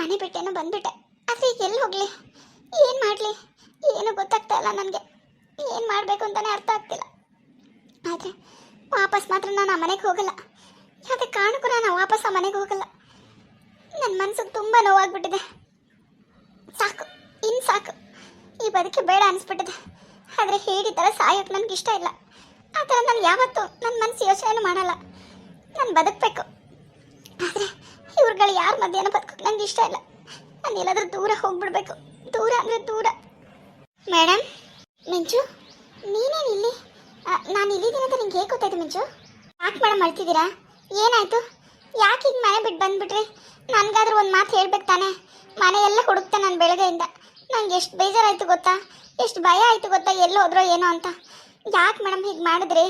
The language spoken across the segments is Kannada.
ಮನೆ ಬಿಟ್ಟೇನೋ ಬಂದ್ಬಿಟ್ಟೆ. ಆದರೆ ಈಗ ಎಲ್ಲಿ ಹೋಗಲಿ, ಏನು ಮಾಡಲಿ, ಏನು ಗೊತ್ತಾಗ್ತಾ ಇಲ್ಲ ನನಗೆ. ಏನು ಮಾಡಬೇಕು ಅಂತಲೇ ಅರ್ಥ ಆಗ್ತಿಲ್ಲ. ಆದರೆ ವಾಪಸ್ ಮಾತ್ರ ನಾನು ಆ ಮನೆಗೆ ಹೋಗಲ್ಲ. ಯಾವುದೇ ಕಾರಣಕ್ಕೂ ನಾನು ವಾಪಸ್ ಆ ಮನೆಗೆ ಹೋಗಲ್ಲ. ನನ್ನ ಮನಸ್ಸಿಗೆ ತುಂಬ ನೋವಾಗ್ಬಿಟ್ಟಿದೆ. ಸಾಕು, ಇನ್ನು ಸಾಕು, ಈ ಬದುಕಿ ಬೇಡ ಅನಿಸ್ಬಿಟ್ಟಿದೆ. ಆದರೆ ಹೇಳಿ ಥರ ಸಾಯೋಕ್ಕೆ ನನಗೆ ಇಷ್ಟ ಇಲ್ಲ. ಆ ಥರ ನಾನು ಯಾವತ್ತೂ ನನ್ನ ಮನಸ್ಸು ಯೋಚನೆ ಮಾಡಲ್ಲ. ನಾನು ಬದುಕಬೇಕು. ಆದರೆ ಇವ್ರುಗಳು ಯಾರ ಮಧ್ಯಾಹ್ನ ಬದುಕೋಕೆ ನನಗೆ ಇಷ್ಟ ಇಲ್ಲ. ನಾನು ಎಲ್ಲಾದರೂ ದೂರ ಹೋಗ್ಬಿಡ್ಬೇಕು. ದೂರ ಅಂದರೆ ದೂರ. ಮೇಡಮ್, ಮಿಂಚು, ನೀನೇನು ಇಲ್ಲಿ? ನಾನು ಇಲ್ಲಿದ್ದೀನಿ ಅಂತ ನಿಂಗೆ ಹೇಗೆ ಗೊತ್ತಾಯ್ತು ಮಿಂಚು? ಯಾಕೆ ಮೇಡಮ್ ಅಳ್ತಿದ್ದೀರಾ? ಏನಾಯಿತು? ಯಾಕೆ ಈಗ ಮನೆ ಬಿಟ್ಟು ಬಂದುಬಿಟ್ರಿ? ನನಗಾದ್ರೂ ಒಂದು ಮಾತು ಹೇಳ್ಬೇಕು ತಾನೆ. ಮನೆಯೆಲ್ಲ ಹುಡುಕ್ತೆ ನಾನು ಬೆಳಗ್ಗೆಯಿಂದ. ನಂಗೆ ಎಷ್ಟು ಬೇಜಾರಾಯಿತು ಗೊತ್ತಾ, ಎಷ್ಟು ಭಯ ಆಯಿತು ಗೊತ್ತಾ, ಎಲ್ಲಿ ಹೋದ್ರೋ ಏನೋ ಅಂತ. ಯಾಕೆ ಮೇಡಮ್ ಹೀಗೆ ಮಾಡಿದ್ರಿ?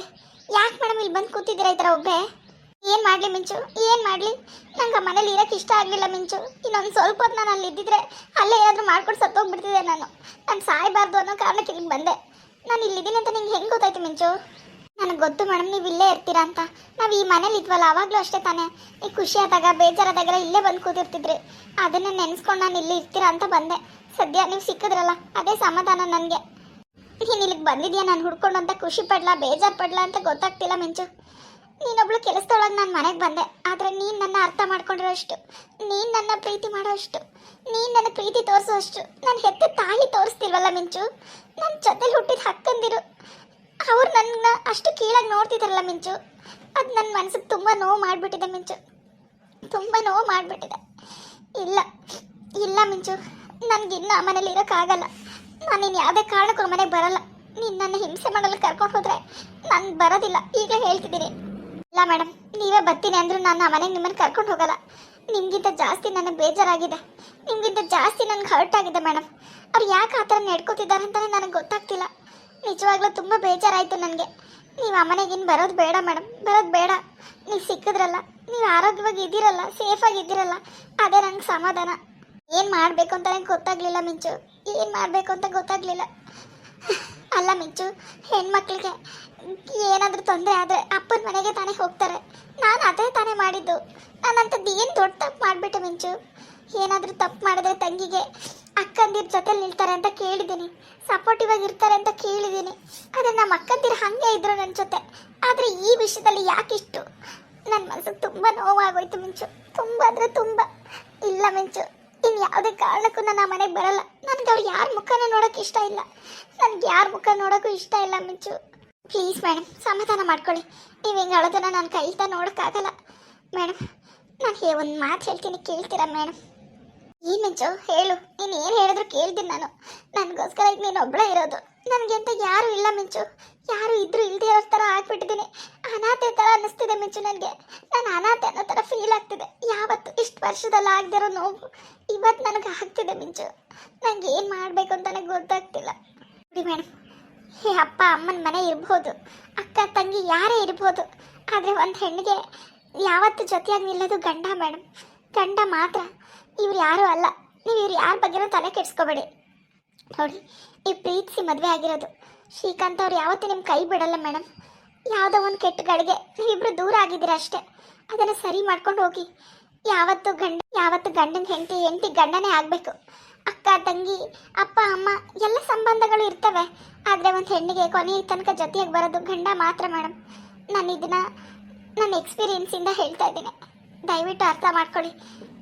ಯಾಕೆ ಮೇಡಮ್ ಇಲ್ಲಿ ಬಂದು ಕೂತಿದ್ದೀರಾ ಈ ಥರ ಒಬ್ಬರೇ? ಏನು ಮಾಡಲಿ ಮಿಂಚು, ಏನು ಮಾಡಲಿ? ನಂಗೆ ಆ ಮನೇಲಿ ಇರೋಕ್ಕೆ ಇಷ್ಟ ಆಗಲಿಲ್ಲ ಮಿಂಚು. ಇನ್ನೊಂದು ಸ್ವಲ್ಪ ಹೊತ್ತು ನಾನು ಅಲ್ಲಿ ಇದ್ದಿದ್ರೆ ಅಲ್ಲೇ ಏನಾದರೂ ಮಾಡ್ಕೊಂಡು ಸತ್ತೋಗ್ಬಿಡ್ತಿದ್ದೆ. ನಾನು ಸಾಯಬಾರ್ದು ಅನ್ನೋ ಕಾರಣಕ್ಕೆ ಇಲ್ಲಿಗೆ ಬಂದೆ. ನಾನು ಇಲ್ಲಿದ್ದೀನಿ ಅಂತ ನಿಂಗೆ ಹೆಂಗೆ ಗೊತ್ತಾಯ್ತು ಮಿಂಚು? ನನಗೆ ಗೊತ್ತು ಮೇಡಮ್, ನೀವು ಇಲ್ಲೇ ಇರ್ತೀರಾ ಅಂತ. ನಾವು ಈ ಮನೇಲಿ ಇದ್ವಲ್ಲ, ಆವಾಗಲೂ ಅಷ್ಟೇ ತಾನೇ. ನೀವು ಖುಷಿ ಆದಾಗ ಬೇಜಾರಾದಾಗ ಇಲ್ಲೇ ಬಂದು ಕೂತಿರ್ತಿದ್ರಿ. ಅದನ್ನೇ ನೆನೆಸ್ಕೊಂಡು ನಾನು ಇಲ್ಲಿ ಇರ್ತೀರಾ ಅಂತ ಬಂದೆ. ಸದ್ಯ ನೀವು ಸಿಕ್ಕಿದ್ರಲ್ಲ, ಅದೇ ಸಮಾಧಾನ ನನಗೆ. ನೀನು ಇಲ್ಲಿಗೆ ಬಂದಿದ್ಯಾ ನಾನು ಹುಡ್ಕೊಂಡು ಅಂತ ಖುಷಿ ಪಡ್ಲಾ ಬೇಜಾರು ಪಡ್ಲಾ ಅಂತ ಗೊತ್ತಾಗ್ತಿಲ್ಲ ಮಿಂಚು. ನೀನೊಬ್ಳು ಕೆಲಸದೊಳಗೆ ನಾನು ಮನೆಗೆ ಬಂದೆ. ಆದರೆ ನೀನು ನನ್ನ ಅರ್ಥ ಮಾಡ್ಕೊಂಡಿರೋ ಅಷ್ಟು, ನೀನು ನನ್ನ ಪ್ರೀತಿ ಮಾಡೋ ಅಷ್ಟು, ನೀನು ನನ್ನ ಪ್ರೀತಿ ತೋರಿಸೋ ಅಷ್ಟು ನನ್ನ ಹೆತ್ತ ತಾಯಿ ತೋರಿಸ್ತಿಲ್ವಲ್ಲ ಮಿಂಚು. ನನ್ನ ಜೊತೆಲಿ ಹುಟ್ಟಿದ ಹಕ್ಕಂದಿರು ಅವ್ರು ನನ್ನ ಅಷ್ಟು ಕೀಳಾಗಿ ನೋಡ್ತಿದ್ದಾರಲ್ಲ ಮಿಂಚು. ಅದು ನನ್ನ ಮನಸ್ಸಿಗೆ ತುಂಬ ನೋವು ಮಾಡಿಬಿಟ್ಟಿದೆ ಮಿಂಚು, ತುಂಬ ನೋವು ಮಾಡಿಬಿಟ್ಟಿದೆ. ಇಲ್ಲ ಇಲ್ಲ ಮಿಂಚು, ನನಗಿನ್ನ ಆ ಮನೇಲಿ ಇರೋಕ್ಕಾಗಲ್ಲ. ನಾನು ಇನ್ನು ಯಾವುದೇ ಕಾರಣಕ್ಕೂ ಮನೆಗೆ ಬರಲ್ಲ. ನೀನು ನನ್ನ ಹಿಂಸೆ ಮಾಡಲು ಕರ್ಕೊಂಡು ಹೋದರೆ ನಾನು ಬರೋದಿಲ್ಲ, ಈಗಲೇ ಹೇಳ್ತಿದ್ದೀನಿ. ಇಲ್ಲ ಮೇಡಮ್, ನೀವೇ ಬರ್ತೀನಿ ಅಂದರೂ ನಾನು ಆ ಮನೆಗೆ ನಿಮ್ಮನ್ನು ಕರ್ಕೊಂಡು ಹೋಗಲ್ಲ. ನಿಮಗಿಂತ ಜಾಸ್ತಿ ನನಗೆ ಬೇಜಾರಾಗಿದೆ, ನಿಮಗಿಂತ ಜಾಸ್ತಿ ನನಗೆ ಹರ್ಟ್ ಆಗಿದೆ ಮೇಡಮ್. ಅವ್ರು ಯಾಕೆ ಆ ಥರ ನಡ್ಕೋತಿದ್ದಾರೆ ಅಂತಲೇ ನನಗೆ ಗೊತ್ತಾಗ್ತಿಲ್ಲ. ನಿಜವಾಗ್ಲೂ ತುಂಬ ಬೇಜಾರಾಯಿತು ನನಗೆ. ನೀವು ಆ ಮನೆಗೆ ಇನ್ನು ಬರೋದು ಬೇಡ ಮೇಡಮ್, ಬರೋದು ಬೇಡ. ನೀವು ಸಿಕ್ಕಿದ್ರಲ್ಲ, ನೀವು ಆರೋಗ್ಯವಾಗಿ ಇದ್ದೀರಲ್ಲ, ಸೇಫಾಗಿ ಇದ್ದೀರಲ್ಲ, ಅದೇ ನನಗೆ ಸಮಾಧಾನ. ಏನು ಮಾಡಬೇಕು ಅಂತ ನನಗೆ ಗೊತ್ತಾಗಲಿಲ್ಲ ಮಿಂಚು, ಏನು ಮಾಡಬೇಕು ಅಂತ ಗೊತ್ತಾಗಲಿಲ್ಲ. ಅಲ್ಲ ಮಿಂಚು, ಹೆಣ್ಮಕ್ಳಿಗೆ ಏನಾದರೂ ತೊಂದರೆ ಆದರೆ ಅಪ್ಪನ ಮನೆಗೆ ತಾನೇ ಹೋಗ್ತಾರೆ. ನಾನು ಅದೇ ತಾನೇ ಮಾಡಿದ್ದು. ನಾನಂಥದ್ದು ಏನು ದೊಡ್ಡ ತಪ್ಪು ಮಾಡಿಬಿಟ್ಟೆ ಮಿಂಚು. ಏನಾದರೂ ತಪ್ಪು ಮಾಡಿದ್ರೆ ತಂಗಿಗೆ ಅಕ್ಕಂದಿರ ಜೊತೆಲಿ ನಿಲ್ತಾರೆ ಅಂತ ಕೇಳಿದ್ದೀನಿ, ಸಪೋರ್ಟಿವ್ ಆಗಿ ಇರ್ತಾರೆ ಅಂತ ಕೇಳಿದ್ದೀನಿ. ಆದರೆ ನಮ್ಮ ಅಕ್ಕಂದಿರು ಹಾಗೆ ಇದ್ರು ನನ್ನ ಜೊತೆ. ಆದರೆ ಈ ವಿಷಯದಲ್ಲಿ ಯಾಕಿಷ್ಟು? ನನ್ನ ಮನಸ್ಸಿಗೆ ತುಂಬ ನೋವಾಗೋಯ್ತು ಮಿಂಚು, ತುಂಬ ಅಂದರೆ ತುಂಬ. ಇಲ್ಲ ಮಿಂಚು, ಇನ್ನು ಯಾವುದೇ ಕಾರಣಕ್ಕೂ ನಾನು ಆ ಮನೆಗೆ ಬರಲ್ಲ. ನನಗೆ ಅವ್ರು ಯಾರ ಮುಖನೂ ನೋಡೋಕ್ಕೆ ಇಷ್ಟ ಇಲ್ಲ. ನನಗೆ ಯಾರ ಮುಖ ನೋಡೋಕ್ಕೂ ಇಷ್ಟ ಇಲ್ಲ ಮಿಂಚು. ಪ್ಲೀಸ್ ಮೇಡಮ್, ಸಮಾಧಾನ ಮಾಡ್ಕೊಳ್ಳಿ. ನೀವು ಹಿಂಗೆ ಅಳೋದನ್ನ ನಾನು ಕೈತಾ ನೋಡೋಕ್ಕಾಗಲ್ಲ ಮೇಡಮ್. ನಾನು ಒಂದು ಮಾತು ಹೇಳ್ತೀನಿ, ಕೇಳ್ತೀರಾ ಮೇಡಮ್? ಏನು ಮಿಂಚು ಹೇಳು, ನೀನು ಏನು ಹೇಳಿದ್ರು ಕೇಳ್ತೀನಿ ನಾನು. ನನಗೋಸ್ಕರ ಈಗ ನೀನು ಒಬ್ಬಳೇ ಇರೋದು. ನನಗೆ ಅಂತ ಯಾರೂ ಇಲ್ಲ ಮಿಂಚು. ಯಾರು ಇದ್ರೂ ಇಲ್ಲದೆ ಇರೋ ಥರ ಆಗ್ಬಿಟ್ಟಿದ್ದೀನಿ. ಅನಾಥೆ ಥರ ಅನ್ನಿಸ್ತಿದೆ ಮಿಂಚು ನನಗೆ. ನಾನು ಅನಾಥೆ ಅನ್ನೋ ಥರ ಫೀಲ್ ಆಗ್ತಿದೆ. ಯಾವತ್ತು ಇಷ್ಟು ವರ್ಷದಲ್ಲಿ ಆಗದಿರೋ ನೋವು ಇವತ್ತು ನನಗೆ ಆಗ್ತಿದೆ ಮಿಂಚು. ನನಗೆ ಏನು ಮಾಡಬೇಕು ಅಂತ ನನಗೆ ಗೊತ್ತಾಗ್ತಿಲ್ಲ. ನೋಡಿ ಮೇಡಮ್, ಅಪ್ಪ ಅಮ್ಮನ ಮನೆ ಇರ್ಬೋದು, ಅಕ್ಕ ತಂಗಿ ಯಾರೇ ಇರ್ಬೋದು, ಆದರೆ ಒಂದು ಹೆಣ್ಣಿಗೆ ಯಾವತ್ತು ಜೊತೆಯಾಗಿ ನಿಲ್ಲೋದು ಗಂಡ ಮೇಡಮ್, ಗಂಡ ಮಾತ್ರ. ಇವ್ರು ಯಾರೂ ಅಲ್ಲ. ನೀವು ಇವ್ರು ಯಾರ ಬಗ್ಗೆನೂ ತಲೆ ಕೆಡಿಸ್ಕೋಬೇಡಿ. ನೋಡಿ, ನೀವು ಪ್ರೀತಿಸಿ ಮದುವೆ ಆಗಿರೋದು. ಶ್ರೀಕಾಂತ್ ಅವ್ರು ಯಾವತ್ತೂ ನಿಮ್ಮ ಕೈ ಬಿಡಲ್ಲ ಮೇಡಮ್. ಯಾವುದೋ ಒಂದು ಕೆಟ್ಟ ಗಳಿಗೆ ನೀವಿಬ್ಬರು ದೂರ ಆಗಿದ್ದೀರ ಅಷ್ಟೇ. ಅದನ್ನು ಸರಿ ಮಾಡ್ಕೊಂಡು ಹೋಗಿ. ಯಾವತ್ತು ಗಂಡನ ಹೆಂಡತಿ ಗಂಡನೇ ಆಗಬೇಕು. ಅಕ್ಕ ತಂಗಿ ಅಪ್ಪ ಅಮ್ಮ ಎಲ್ಲ ಸಂಬಂಧಗಳು ಇರ್ತವೆ. ಆದರೆ ಒಂದು ಹೆಣ್ಣಿಗೆ ಕೊನೆಯ ತನಕ ಜೊತೆಯಾಗಿ ಬರೋದು ಗಂಡ ಮಾತ್ರ ಮೇಡಮ್. ನಾನು ಇದನ್ನು ನನ್ನ ಎಕ್ಸ್ಪೀರಿಯೆನ್ಸಿಂದ ಹೇಳ್ತಾ ಇದ್ದೀನಿ. ದಯವಿಟ್ಟು ಅರ್ಥ ಮಾಡ್ಕೊಳ್ಳಿ.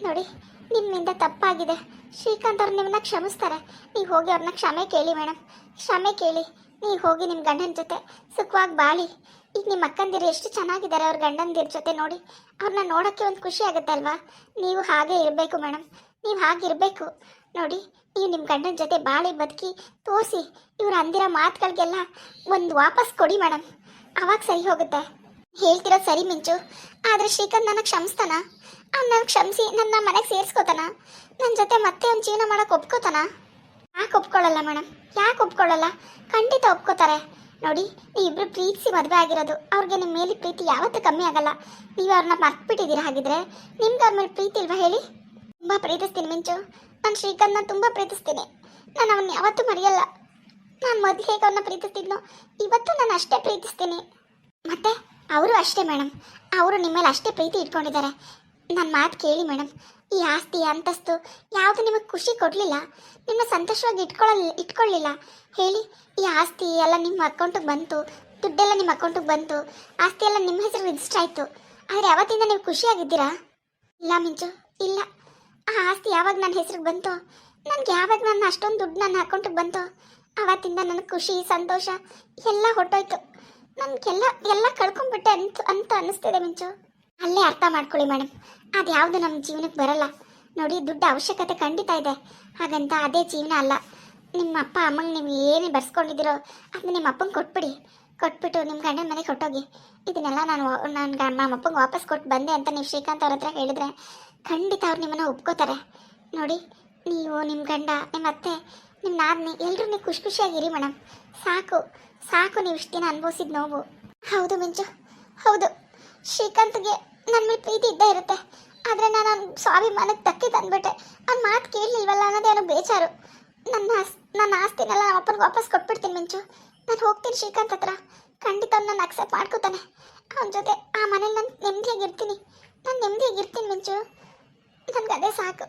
ನೋಡಿ, ನಿಮ್ಮಿಂದ ತಪ್ಪಾಗಿದೆ. ಶ್ರೀಕಾಂತ್ ಅವ್ರು ನಿಮ್ಮನ್ನ ಕ್ಷಮಿಸ್ತಾರೆ. ನೀವು ಹೋಗಿ ಅವ್ರನ್ನ ಕ್ಷಮೆ ಕೇಳಿ ಮೇಡಮ್, ಕ್ಷಮೆ ಕೇಳಿ. ನೀವು ಹೋಗಿ ನಿಮ್ಮ ಗಂಡನ ಜೊತೆ ಸುಖವಾಗಿ ಬಾಳಿ. ಈಗ ನಿಮ್ಮ ಅಕ್ಕಂದಿರು ಎಷ್ಟು ಚೆನ್ನಾಗಿದ್ದಾರೆ ಅವ್ರ ಗಂಡಂದಿರ ಜೊತೆ. ನೋಡಿ, ಅವ್ರನ್ನ ನೋಡೋಕ್ಕೆ ಒಂದು ಖುಷಿ ಆಗುತ್ತೆ ಅಲ್ವಾ? ನೀವು ಹಾಗೆ ಇರಬೇಕು ಮೇಡಮ್, ನೀವು ಹಾಗಿರಬೇಕು. ನೋಡಿ, ನೀವು ನಿಮ್ಮ ಗಂಡನ ಜೊತೆ ಬಾಳಿ ಬದುಕಿ ತೋರಿಸಿ. ಇವ್ರು ಅಂದಿರೋ ಮಾತುಗಳಿಗೆಲ್ಲ ಒಂದು ವಾಪಸ್ ಕೊಡಿ ಮೇಡಮ್, ಆವಾಗ ಸರಿ ಹೋಗುತ್ತೆ. ಹೇಳ್ತಿರೋ ಸರಿ ಮಿಂಚು. ಆದರೆ ಶ್ರೀಕಾಂತ್ ನನಗೆ ಕ್ಷಮಿಸ್ತಾನ? ನನ್ನ ಕ್ಷಮಿಸಿ ನನ್ನ ಮನೆಗೆ ಸೇರಿಸ್ಕೋತಾನ? ನನ್ನ ಜೊತೆ ಮತ್ತೆ ಒಂದು ಜೀವನ ಮಾಡೋಕೆ ಒಪ್ಕೋತಾನ? ಯಾಕೆ ಒಪ್ಕೊಳ್ಳಲ್ಲ ಮೇಡಮ್, ಯಾಕೆ ಒಪ್ಕೊಳ್ಳಲ್ಲ? ಖಂಡಿತ ಒಪ್ಕೋತಾರೆ. ನೋಡಿ, ನೀವಿಬ್ಬರು ಪ್ರೀತಿಸಿ ಮದುವೆ ಆಗಿರೋದು. ಅವ್ರಿಗೆ ನಿಮ್ಮ ಮೇಲೆ ಪ್ರೀತಿ ಯಾವತ್ತೂ ಕಮ್ಮಿ ಆಗಲ್ಲ. ನೀವು ಅವ್ರನ್ನ ಮರ್ತ್ಬಿಟ್ಟಿದ್ದೀರಾ. ಹಾಗಿದ್ರೆ ನಿಮ್ಗೆ ಅವ್ರ ಮೇಲೆ ಪ್ರೀತಿ ಇಲ್ವಾ ಹೇಳಿ? ತುಂಬ ಪ್ರೀತಿಸ್ತೀನಿ ಮಿಂಚು. ನಾನು ಶ್ರೀಕಾಂತ್ನ ತುಂಬ ಪ್ರೀತಿಸ್ತೀನಿ. ನಾನು ಅವನ್ನ ಯಾವತ್ತೂ ಮರೆಯಲ್ಲ. ನಾನು ಮೊದಲು ಹೇಗೆ ಅವನ್ನ ಪ್ರೀತಿಸ್ತಿದ್ನೋ ಇವತ್ತು ನಾನು ಅಷ್ಟೇ ಪ್ರೀತಿಸ್ತೀನಿ. ಮತ್ತು ಅವರು ಅಷ್ಟೇ ಮೇಡಮ್, ಅವರು ನಿಮ್ಮ ಮೇಲೆ ಅಷ್ಟೇ ಪ್ರೀತಿ ಇಟ್ಕೊಂಡಿದ್ದಾರೆ. ನನ್ನ ಮಾತು ಕೇಳಿ ಮೇಡಮ್, ಈ ಆಸ್ತಿ ಅಂತಸ್ತು ಯಾವುದು ನಿಮಗೆ ಖುಷಿ ಕೊಡಲಿಲ್ಲ, ನಿಮ್ಮ ಸಂತೋಷವಾಗಿ ಇಟ್ಕೊಳ್ಳಿಲ್ಲ ಹೇಳಿ. ಈ ಆಸ್ತಿ ಎಲ್ಲ ನಿಮ್ಮ ಅಕೌಂಟಿಗೆ ಬಂತು, ದುಡ್ಡೆಲ್ಲ ನಿಮ್ಮ ಅಕೌಂಟಿಗೆ ಬಂತು, ಆಸ್ತಿ ಎಲ್ಲ ನಿಮ್ಮ ಹೆಸರು ರಿಜಿಸ್ಟರ್ ಆಯಿತು. ಆದರೆ ಯಾವತ್ತಿಂದ ನೀವು ಖುಷಿಯಾಗಿದ್ದೀರಾ? ಇಲ್ಲ ಮಿಂಚು, ಇಲ್ಲ. ಆ ಆಸ್ತಿ ಯಾವಾಗ ನನ್ನ ಹೆಸ್ರಿಗೆ ಬಂತೋ, ನನಗೆ ಯಾವಾಗ ನನ್ನ ಅಷ್ಟೊಂದು ದುಡ್ಡು ನನ್ನ ಅಕೌಂಟಿಗೆ ಬಂತೋ ಆವತ್ತಿಂದ ನನಗೆ ಖುಷಿ ಸಂತೋಷ ಎಲ್ಲ ಹೊಟ್ಟೋಯ್ತು. ನನಗೆಲ್ಲ ಕಳ್ಕೊಂಡ್ಬಿಟ್ಟೆ ಅಂತ ಅನ್ನಿಸ್ತಿದೆ ಮಿಂಚು. ಅಲ್ಲೇ ಅರ್ಥ ಮಾಡ್ಕೊಳ್ಳಿ ಮೇಡಮ್, ಅದು ಯಾವುದು ನಮ್ಮ ಜೀವನಕ್ಕೆ ಬರಲ್ಲ ನೋಡಿ. ದುಡ್ಡು ಅವಶ್ಯಕತೆ ಖಂಡಿತ ಇದೆ, ಹಾಗಂತ ಅದೇ ಜೀವನ ಅಲ್ಲ. ನಿಮ್ಮ ಅಪ್ಪ ಅಮ್ಮಂಗೆ ನೀವು ಏನು ಬರ್ಸ್ಕೊಂಡಿದ್ದೀರೋ ಅದನ್ನ ನಿಮ್ಮ ಅಪ್ಪಂಗೆ ಕೊಟ್ಬಿಟ್ಟು ನಿಮ್ಮ ಗಂಡನ ಮನೆಗೆ ಕೊಟ್ಟೋಗಿ. ಇದನ್ನೆಲ್ಲ ನಮ್ಮ ಅಪ್ಪಂಗೆ ವಾಪಸ್ ಕೊಟ್ಟು ಬಂದೆ ಅಂತ ನೀವು ಶ್ರೀಕಾಂತ್ ಅವ್ರ ಹತ್ರ ಹೇಳಿದ್ರೆ ಖಂಡಿತ ಅವ್ರು ನಿಮ್ಮನ್ನು ಒಪ್ಕೋತಾರೆ ನೋಡಿ. ನೀವು ನಿಮ್ಮ ಗಂಡ, ನಿಮ್ಮ ಅತ್ತೆ, ನಿಮ್ಮ ನಾದಿನಿ ಎಲ್ಲರೂ ನೀವು ಖುಷಿಯಾಗಿರಿ ಮೇಡಮ್. ಸಾಕು ನೀವು ಇಷ್ಟು ದಿನ ಅನುಭವಿಸಿದ ನೋವು. ಹೌದು ಮಿಂಚು, ಹೌದು. ಶ್ರೀಕಾಂತ್ಗೆ ನನ್ನ ಮೇಲೆ ಪ್ರೀತಿ ಇದ್ದೇ ಇರುತ್ತೆ, ಆದರೆ ನಾನು ಸ್ವಾಭಿಮಾನಕ್ಕೆ ಧಕ್ಕೆ ತಂದ್ಬಿಟ್ಟೆ. ಅವ್ನ ಮಾತು ಕೇಳಲಿಲ್ವಲ್ಲ ಅನ್ನೋದೇ ಅವನು ಬೇಜಾರು. ನನ್ನ ಆಸ್ತಿನೆಲ್ಲ ನಮ್ಮ ಅಪ್ಪನಿಗೆ ವಾಪಸ್ ಕೊಟ್ಬಿಡ್ತೀನಿ ಮಿಂಚು. ನಾನು ಹೋಗ್ತೀನಿ ಶ್ರೀಕಾಂತ್ ಹತ್ರ, ಖಂಡಿತ ಅವ್ನು ನನ್ನ ಅಕ್ಸೆಪ್ಟ್ ಮಾಡ್ಕೋತಾನೆ. ಅವನ ಜೊತೆ ಆ ಮನೇಲಿ ನಾನು ನೆಮ್ಮದಿಯಾಗಿರ್ತೀನಿ ಮಿಂಚು. ನನಗೆ ಅದೇ ಸಾಕು.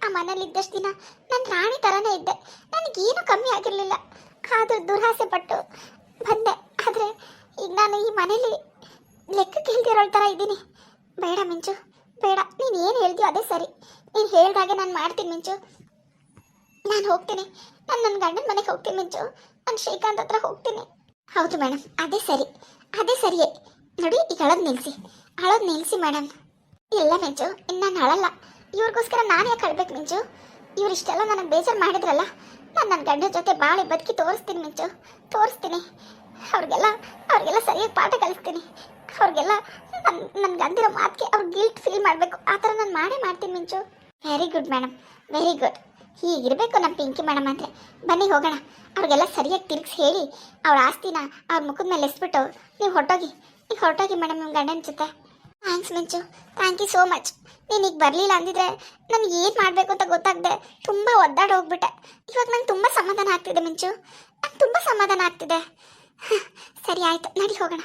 ಆ ಮನೇಲಿ ಇದ್ದಷ್ಟು ದಿನ ನಾನು ರಾಣಿ ಥರನೇ ಇದ್ದೆ, ನನಗೇನು ಕಮ್ಮಿ ಆಗಿರಲಿಲ್ಲ. ಆದರೂ ದುರಾಸೆ ಪಟ್ಟು ಬಂದೆ. ಆದರೆ ಈಗ ನಾನು ಈ ಮನೇಲಿ ಲೆಕ್ಕಕ್ಕೆ ಇಲ್ದಿರೋಳ ಥರ ಇದ್ದೀನಿ. ಬೇಡ ಮಿಂಚು, ಬೇಡ. ನೀನು ಏನು ಹೇಳ್ತೀಯೋ ಅದೇ ಸರಿ. ನೀನು ಹೇಳ್ದಾಗೆ ನಾನು ಮಾಡ್ತೀನಿ ಮಿಂಚು. ನಾನು ಹೋಗ್ತೀನಿ, ನಾನು ನನ್ನ ಗಂಡನ ಮನೆಗೆ ಹೋಗ್ತೀನಿ ಮಿಂಚು. ನಾನು ಶ್ರೀಕಾಂತ್ ಹತ್ರ ಹೋಗ್ತೀನಿ. ಹೌದು ಮೇಡಮ್, ಅದೇ ಸರಿಯೇ. ನೋಡಿ, ಈಗ ಅಳೋದು ನಿಲ್ಲಿಸಿ ಮೇಡಮ್. ಇಲ್ಲ ಮಿಂಚು, ಇನ್ನು ನಾನು ಅಳಲ್ಲ. ಇವ್ರಿಗೋಸ್ಕರ ನಾನು ಯಾಕೆ ಅಳ್ಬೇಕು ಮಿಂಚು? ಇವ್ರು ಇಷ್ಟೆಲ್ಲ ನನಗೆ ಬೇಜಾರು ಮಾಡಿದ್ರಲ್ಲ, ನಾನು ನನ್ನ ಗಂಡನ ಜೊತೆ ಬಾಳಿ ಬದುಕಿ ತೋರಿಸ್ತೀನಿ ಮಿಂಚು, ತೋರಿಸ್ತೀನಿ. ಅವ್ರಿಗೆಲ್ಲ ಸರಿಯಾಗಿ ಪಾಠ ಕಲಿಸ್ತೀನಿ. ಅವ್ರಿಗೆಲ್ಲ ನನ್ಗೆ ಅಂದಿರೋ ಮಾತಿಗೆ ಅವ್ರು ಗಿಲ್ಟ್ ಫೀಲ್ ಮಾಡಬೇಕು, ಆ ಥರ ನಾನು ಮಾಡ್ತೀನಿ Minchu. Very good madam, very good. ಹೀಗಿರಬೇಕು ನಮ್ಮ ಪಿಂಕಿ ಮೇಡಮ್ ಅಂದರೆ. ಬನ್ನಿ ಹೋಗೋಣ. ಅವ್ರಿಗೆಲ್ಲ ಸರಿಯಾಗಿ ತಿರುಗಿಸಿ ಹೇಳಿ ಅವ್ರ ಆಸ್ತಿನ ಅವ್ರ ಮುಖದ ಮೇಲೆ ಎಸ್ಬಿಟ್ಟು ನೀವು ಹೊರಟೋಗಿ ಮೇಡಮ್ ನಿಮ್ಮ ಗಂಡನ ಜೊತೆ. ಥ್ಯಾಂಕ್ಸ್ ಮಿಂಚು, ಥ್ಯಾಂಕ್ ಯು ಸೋ ಮಚ್. ನೀನು ಈಗ ಬರಲಿಲ್ಲ ಅಂದಿದ್ರೆ ನನಗೆ ಏನು ಮಾಡಬೇಕು ಅಂತ ಗೊತ್ತಾಗದೆ ತುಂಬ ಒದ್ದಾಡಿ ಹೋಗ್ಬಿಟ್ಟೆ. ಇವಾಗ ನಂಗೆ ತುಂಬ ಸಮಾಧಾನ ಆಗ್ತಿದೆ ಮಿಂಚು, ನಂಗೆ ತುಂಬ ಸಮಾಧಾನ ಆಗ್ತಿದೆ. ಸರಿ ಆಯಿತು, ನಡಿ ಹೋಗೋಣ.